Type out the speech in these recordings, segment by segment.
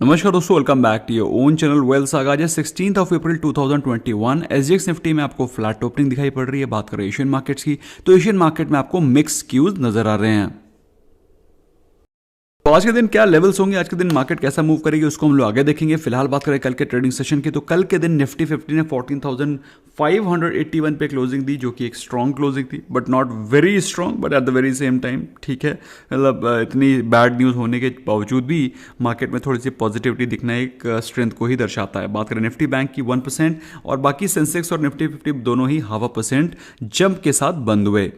नमस्कार दोस्तों, welcome back to your own channel Wealth Saga. आज 16 अप्रैल 2021 एसजीएक्स निफ्टी में आपको फ्लैट ओपनिंग दिखाई पड़ रही है। बात करें एशियन मार्केट्स की, तो एशियन मार्केट में आपको मिक्स क्यूज नजर आ रहे हैं। तो आज के दिन क्या लेवल्स होंगे, आज के दिन मार्केट कैसा मूव करेगी, उसको हम लोग आगे देखेंगे। फिलहाल बात करें कल के ट्रेडिंग सेशन की, तो कल के दिन निफ्टी 50 ने 14,581 पे क्लोजिंग दी, जो कि एक स्ट्रॉन्ग क्लोजिंग थी, but not very strong, but at the very same time ठीक है। मतलब इतनी बैड न्यूज़ होने के बावजूद भी मार्केट में थोड़ी सी पॉजिटिविटी दिखना एक स्ट्रेंथ को ही दर्शाता है। बात करें निफ्टी बैंक की 1% और बाकी सेंसेक्स और निफ्टी 50 दोनों ही 0.5% जंप के साथ बंद हुए।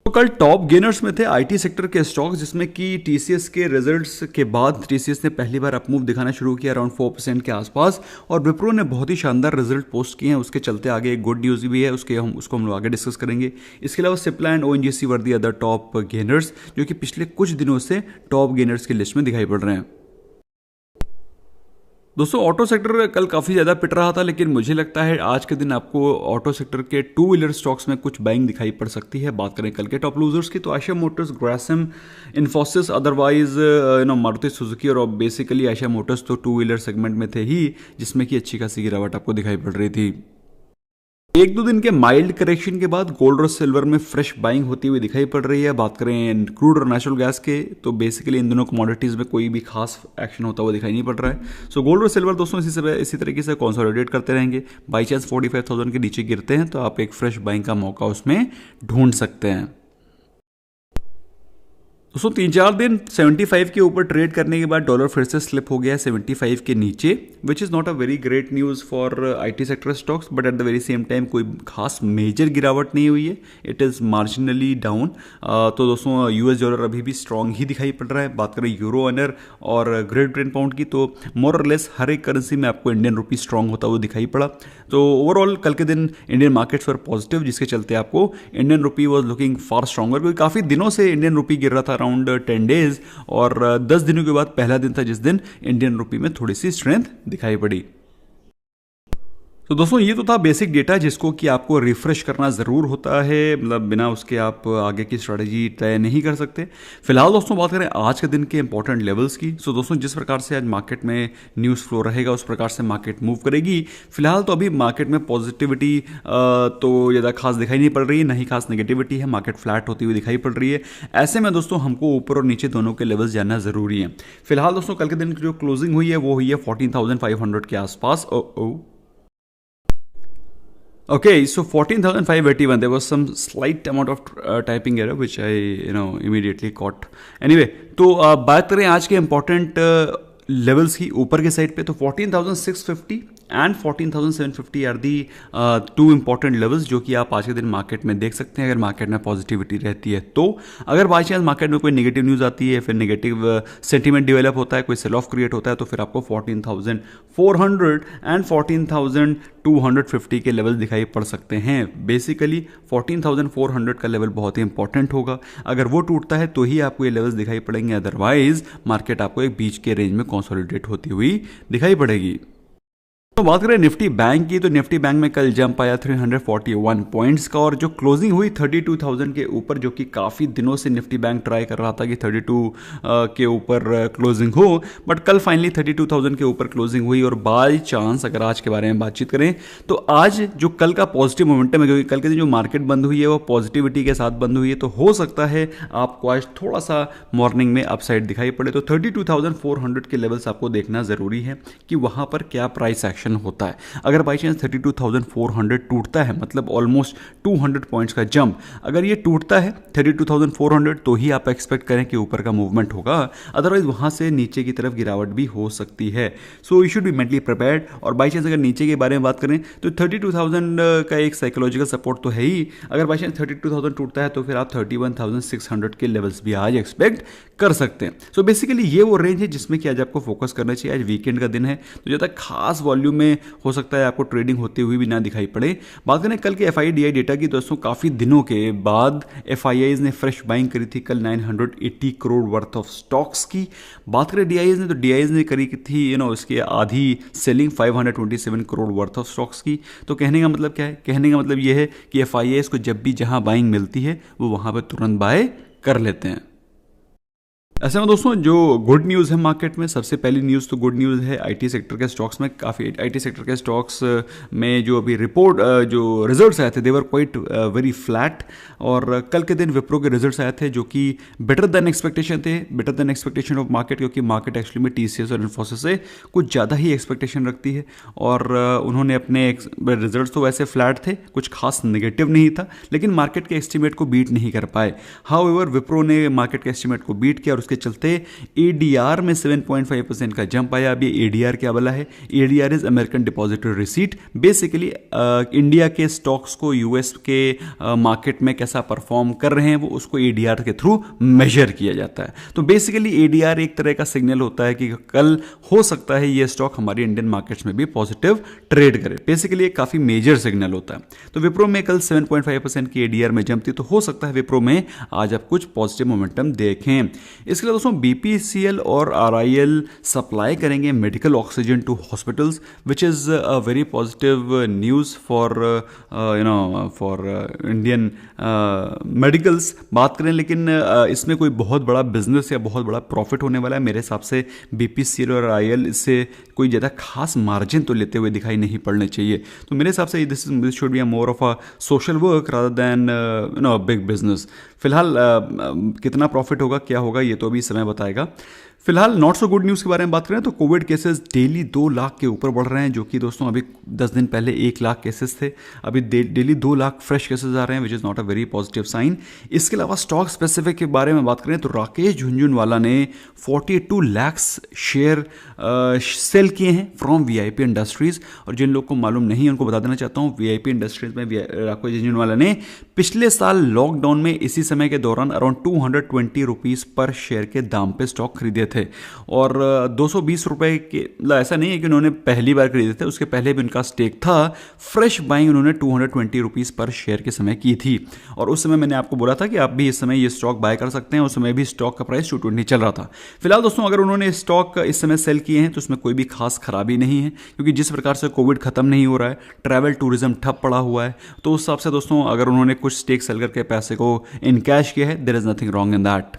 तो कल टॉप गेनर्स में थे आईटी सेक्टर के स्टॉक्स, जिसमें कि टीसीएस के रिजल्ट्स के बाद टीसीएस ने पहली बार अपमूव दिखाना शुरू किया अराउंड 4% के आसपास, और विप्रो ने बहुत ही शानदार रिजल्ट पोस्ट किए हैं। उसके चलते आगे एक गुड न्यूज़ भी है, उसको हम लोग आगे डिस्कस करेंगे। इसके अलावा Cipla and ONGC were the other top gainers, जो कि पिछले कुछ दिनों से टॉप गेनर्स की लिस्ट में दिखाई पड़ रहे हैं। दोस्तों, ऑटो सेक्टर कल काफ़ी ज़्यादा पिट रहा था, लेकिन मुझे लगता है आज के दिन आपको ऑटो सेक्टर के टू व्हीलर स्टॉक्स में कुछ बाइंग दिखाई पड़ सकती है। बात करें कल के टॉप लूजर्स की, तो आशा Motors, Grasim, Infosys, otherwise Maruti Suzuki, और बेसिकली आशा मोटर्स तो टू व्हीलर सेगमेंट में थे ही, जिसमें कि अच्छी खासी गिरावट आपको दिखाई पड़ रही थी। एक दो दिन के माइल्ड करेक्शन के बाद गोल्ड और सिल्वर में फ्रेश बाइंग होती हुई दिखाई पड़ रही है। बात करें क्रूड और नेचुरल गैस के, तो बेसिकली इन दोनों कमोडिटीज़ में कोई भी खास एक्शन होता हुआ दिखाई नहीं पड़ रहा है। सो गोल्ड और सिल्वर दोस्तों इसी तरीके से कंसोलिडेट करते रहेंगे। बाई चांस 45,000 के नीचे गिरते हैं तो आप एक फ्रेश बाइंग का मौका उसमें ढूंढ सकते हैं। दोस्तों, 3-4 दिन 75 के ऊपर ट्रेड करने के बाद डॉलर फिर से स्लिप हो गया है 75 के नीचे, विच is not a very great news for IT sector stocks, but at the very same time कोई खास मेजर गिरावट नहीं हुई है, इट इज़ मार्जिनली डाउन। तो दोस्तों, यूएस डॉलर अभी भी स्ट्रांग ही दिखाई पड़ रहा है। बात करें यूरो अनर और ग्रेट ब्रिटेन पाउंड की, तो मोर और लेस हर एक करेंसी में आपको इंडियन रुपी स्ट्रांग होता हुआ दिखाई पड़ा। तो ओवरऑल कल के दिन इंडियन मार्केट्स वर पॉजिटिव, जिसके चलते आपको Indian rupee was looking far stronger, क्योंकि काफ़ी दिनों से इंडियन रुपी गिर रहा था अराउंड 10 डेज, और 10 दिनों के बाद पहला दिन था जिस दिन इंडियन रुपी में थोड़ी सी स्ट्रेंथ दिखाई पड़ी। तो दोस्तों, ये तो था बेसिक डेटा, जिसको कि आपको रिफ्रेश करना ज़रूर होता है, मतलब बिना उसके आप आगे की स्ट्रेटजी तय नहीं कर सकते। फिलहाल दोस्तों, बात करें आज के दिन के इंपॉर्टेंट लेवल्स की, सो दोस्तों जिस प्रकार से आज मार्केट में न्यूज़ फ्लो रहेगा उस प्रकार से मार्केट मूव करेगी। फिलहाल तो अभी मार्केट में पॉजिटिविटी तो ज़्यादा खास दिखाई नहीं पड़ रही है, ना ही खास नेगेटिविटी है, मार्केट फ्लैट होती हुई दिखाई पड़ रही है। ऐसे में दोस्तों हमको ऊपर और नीचे दोनों के लेवल्स जानना ज़रूरी है। फिलहाल दोस्तों, कल के दिन की जो क्लोजिंग हुई है वो हुई है 14,500 के आसपास। Okay, so 14,581. There was some slight amount of typing error which I immediately caught. Anyway, तो बात करें आज के इंपॉर्टेंट लेवल्स की ऊपर के साइड पे, तो 14,650 and 14,750 are the two important levels, जो कि आप आज के दिन मार्केट में देख सकते हैं अगर मार्केट में पॉजिटिविटी रहती है। तो अगर बाई चांस मार्केट में कोई नेगेटिव न्यूज़ आती है, फिर नेगेटिव सेंटीमेंट डेवलप होता है, कोई सेल ऑफ क्रिएट होता है, तो फिर आपको 14,400 एंड 14,250 के लेवल दिखाई पड़ सकते हैं। बेसिकली 14,400 का लेवल बहुत ही इंपॉर्टेंट होगा, अगर वो टूटता है तो ही आपको ये लेवल्स दिखाई पड़ेंगे, अदरवाइज मार्केट आपको एक बीच के रेंज में कंसोलिडेट होती हुई दिखाई पड़ेगी। तो बात करें निफ्टी बैंक की, तो निफ्टी बैंक में कल जंप आया 341 पॉइंट्स का, और जो क्लोजिंग हुई 32,000 के ऊपर, जो कि काफ़ी दिनों से निफ्टी बैंक ट्राई कर रहा था कि 32 के ऊपर क्लोजिंग हो, बट कल फाइनली 32,000 के ऊपर क्लोजिंग हुई। और बाय चांस अगर आज के बारे में बातचीत करें, तो आज जो कल का पॉजिटिव मोमेंटम है, क्योंकि कल के दिन जो मार्केट बंद हुई है वो पॉजिटिविटी के साथ बंद हुई है, तो हो सकता है आपको आज थोड़ा सा मॉर्निंग में अपसाइड दिखाई पड़े। तो 32,400 के लेवल्स आपको देखना ज़रूरी है कि वहाँ पर क्या प्राइस एक्शन होता है। अगर बाई चांस 32,400 टूटता है, मतलब ऑलमोस्ट 200 पॉइंट्स का जंप, अगर ये टूटता है 32,400, तो ही आप एक्सपेक्ट करें कि ऊपर का मूवमेंट होगा, अदरवाइज वहां से नीचे की तरफ गिरावट भी हो सकती है। So you should be mentally prepared. और बाई चांस अगर नीचे के बारे में बात करें, तो 32,000 का एक साइकोलॉजिकल सपोर्ट तो है ही। अगर बाई चांस 32,000 टूटता है तो फिर आप 31,600 के लेवल्स भी आज एक्सपेक्ट कर सकते हैं। सो बेसिकली ये वो रेंज है जिसमें कि आज आपको फोकस करना चाहिए। आज वीकेंड का दिन है, तो ज़्यादा खास वॉल्यूम में हो सकता है आपको ट्रेडिंग होती हुई भी ना दिखाई पड़े। बात करें कल के एफआईडीआई डेटा की, दोस्तों काफ़ी दिनों के बाद एफआईआईज ने फ्रेश बाइंग करी थी कल 980 करोड़ वर्थ ऑफ स्टॉक्स की। बात करें डीआईज ने, तो डीआईज ने करी थी इसकी आधी selling 527 crore worth of stocks की। तो कहने का मतलब क्या है? कहने का मतलब यह है कि एफआईआईज को जब भी जहां बाइंग मिलती है वो वहां पर तुरंत बाय कर लेते हैं। ऐसे में दोस्तों जो गुड न्यूज़ है मार्केट में, सबसे पहली न्यूज़ तो गुड न्यूज़ है आईटी सेक्टर के स्टॉक्स में। काफ़ी आईटी सेक्टर के स्टॉक्स में जो अभी रिपोर्ट जो रिजल्ट्स आए थे, दे वर क्वाइट वेरी फ्लैट। और कल के दिन विप्रो के रिजल्ट्स आए थे जो कि बेटर देन एक्सपेक्टेशन थे, better than expectation of market, क्योंकि मार्केट एक्चुअली में टीसीएस और इन्फोसिस से कुछ ज़्यादा ही एक्सपेक्टेशन रखती है। और उन्होंने अपने रिजल्ट्स तो वैसे फ्लैट थे, कुछ खास नेगेटिव नहीं था, लेकिन मार्केट के एस्टिमेट को बीट नहीं कर पाए। हाउएवर विप्रो ने मार्केट के एस्टिमेट को बीट किया और उसके चलते एडीआर में 7.5% का जंप आया। अब ये एडीआर क्या वाला है? ADR is American depository receipt. Basically India के स्टॉक्स को यूएस के मार्केट में कैसा परफॉर्म कर रहे हैं वो उसको एडीआर के थ्रू मेजर किया जाता है। तो बेसिकली एडीआर एक तरह का सिग्नल होता है कि कल हो सकता है ये स्टॉक हमारी इंडियन मार्केट्स में भी पॉजिटिव ट्रेड करे। बेसिकली एक काफी मेजर सिग्नल होता है। तो विप्रो में कल 7.5% की एडीआर में जंप थी, तो हो सकता है विप्रो में आज आप कुछ पॉजिटिव मोमेंटम देखें। इसके लिए दोस्तों बीपीसीएल और आरआईएल सप्लाई करेंगे medical oxygen to hospitals, which is a very positive news for for Indian medicals बात करें। लेकिन इसमें कोई बहुत बड़ा बिजनेस या बहुत बड़ा प्रॉफिट होने वाला है मेरे हिसाब से बीपीसीएल और आरआईएल इससे कोई ज़्यादा खास मार्जिन तो लेते हुए दिखाई नहीं पड़ने चाहिए। तो मेरे हिसाब से this should be a more of a social work rather than big business. फिलहाल कितना प्रॉफिट होगा, क्या होगा, ये तो अभी समय बताएगा। फिलहाल नॉट सो गुड न्यूज़ के बारे में बात करें तो कोविड केसेस डेली 2 लाख के ऊपर बढ़ रहे हैं, जो कि दोस्तों अभी 10 दिन पहले 1 लाख केसेस थे। अभी डेली 2 लाख फ्रेश केसेस आ रहे हैं, which is not a very positive sign. इसके अलावा स्टॉक स्पेसिफिक के बारे में बात करें तो राकेश झुनझुनवाला ने 42 लाख शेयर सेल किए हैं फ्रॉम वीआईपी इंडस्ट्रीज। और जिन लोग को मालूम नहीं है उनको बता देना चाहता हूँ, वीआईपी इंडस्ट्रीज में राकेश झुनझुनवाला ने पिछले साल लॉकडाउन में इसी समय के दौरान अराउंड 220 रुपीज़ पर शेयर के दाम पे स्टॉक खरीदे थे। और 220 रुपए के, मतलब ऐसा नहीं है कि उन्होंने पहली बार खरीदे थे, उसके पहले भी उनका स्टेक था। फ्रेश बाइंग उन्होंने 220 रुपीज़ पर शेयर के समय की थी। और उस समय मैंने आपको बोला था कि आप भी इस समय ये स्टॉक बाय कर सकते हैं। उस समय भी स्टॉक का प्राइस 220 चल रहा था। फिलहाल दोस्तों अगर उन्होंने स्टॉक इस समय सेल किए हैं तो उसमें कोई भी खास खराबी नहीं है, क्योंकि जिस प्रकार से कोविड खत्म नहीं हो रहा है, ट्रैवल टूरिज्म ठप पड़ा हुआ है, तो उस हिसाब से दोस्तों अगर उन्होंने कुछ स्टेक सेल करके पैसे को इनकैश किया है, there is nothing wrong in that.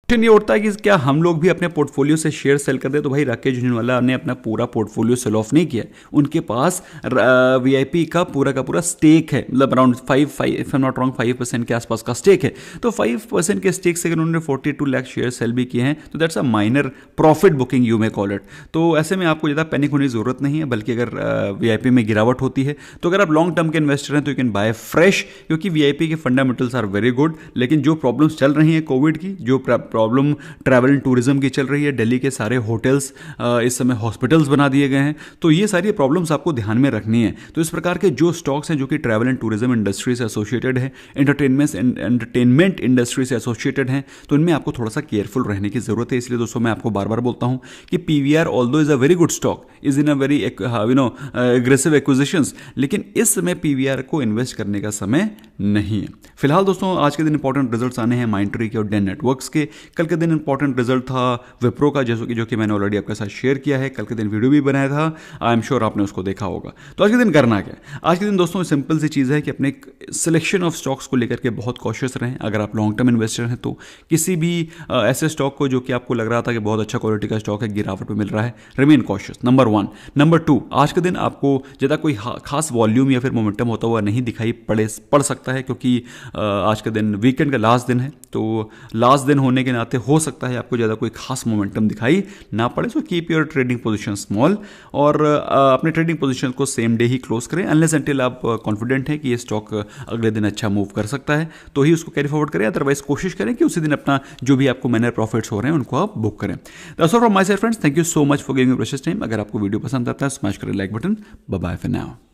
Question ये उठता है कि क्या हम लोग भी अपने पोर्टफोलियो से शेयर सेल कर दे? तो भाई राकेश झुनझुनवाला ने अपना पूरा पोर्टफोलियो सेल ऑफ नहीं किया। उनके पास वीआईपी का पूरा स्टेक है, मतलब अराउंड 5% के आसपास का स्टेक है। तो 5% के स्टेक से अगर उन्होंने 42 लाख शेयर सेल भी किए हैं तो that's a minor profit booking, you may call it. तो ऐसे में आपको ज़्यादा पैनिक होने की जरूरत नहीं है, बल्कि अगर वीआईपी में गिरावट होती है तो अगर आप लॉन्ग टर्म के इन्वेस्टर हैं तो यू कैन बाय फ्रेश, क्योंकि वीआईपी के फंडामेंटल्स आर वेरी गुड। लेकिन जो प्रॉब्लम्स चल रही हैं कोविड की, जो प्रॉब्लम ट्रैवल एंड टूरिज्म की चल रही है, दिल्ली के सारे होटल्स इस समय हॉस्पिटल्स बना दिए गए हैं, तो ये सारी प्रॉब्लम्स आपको ध्यान में रखनी है। तो इस प्रकार के जो स्टॉक्स हैं जो कि ट्रैवल एंड टूरिज्म इंडस्ट्री से एसोसिएटेड है, एंटरटेनमेंट इंडस्ट्री से एसोसिएटेड हैं, तो इनमें आपको थोड़ा सा केयरफुल रहने की जरूरत है। इसलिए दोस्तों मैं आपको बार बार बोलता हूं कि PVR although is a very good stock, is in a very aggressive acquisitions, लेकिन इस समय पीवीआर को इन्वेस्ट करने का समय नहीं है। फिलहाल दोस्तों आज के दिन इंपॉर्टेंट रिजल्ट्स आने हैं माइंडट्री के और डेन नेटवर्क्स के। कल के दिन इंपॉर्टेंट रिजल्ट था विप्रो का, जो कि मैंने ऑलरेडी आपके साथ शेयर किया है। कल के दिन वीडियो भी बनाया था, आई एम श्योर आपने उसको देखा होगा। तो आज के दिन करना क्या है? आज के दिन दोस्तों सिंपल सी चीज़ है कि अपने सिलेक्शन ऑफ स्टॉक्स को लेकर के बहुत कॉशियस रहें। अगर आप लॉन्ग टर्म इन्वेस्टर हैं तो किसी भी ऐसे स्टॉक को जो कि आपको लग रहा था कि बहुत अच्छा क्वालिटी का स्टॉक है, गिरावट पे मिल रहा है, रिमेन कॉशियस, नंबर 1। नंबर 2, आज के दिन आपको ज़्यादा कोई खास वॉल्यूम या फिर मोमेंटम होता हुआ नहीं दिखाई पड़ सकता है, क्योंकि आज का दिन वीकेंड का लास्ट दिन है। तो लास्ट दिन होने के नाते हो सकता है आपको ज़्यादा कोई खास मोमेंटम दिखाई ना पड़े। So keep your trading position small और अपने ट्रेडिंग पोजीशन को सेम डे ही क्लोज करें, अनलेस अनटिल आप कॉन्फिडेंट हैं कि ये स्टॉक अगले दिन अच्छा मूव कर सकता है, तो ही उसको कैरी फॉरवर्ड करें। अदरवाइज कोशिश करें कि उसी दिन अपना जो भी आपको माइनर प्रॉफिट्स हो रहे हैं उनको आप बुक करें। That's all from my side friends, thank you so much for giving your precious time. अगर आपको वीडियो पसंद आता है स्मैश करें like button. Bye bye for now.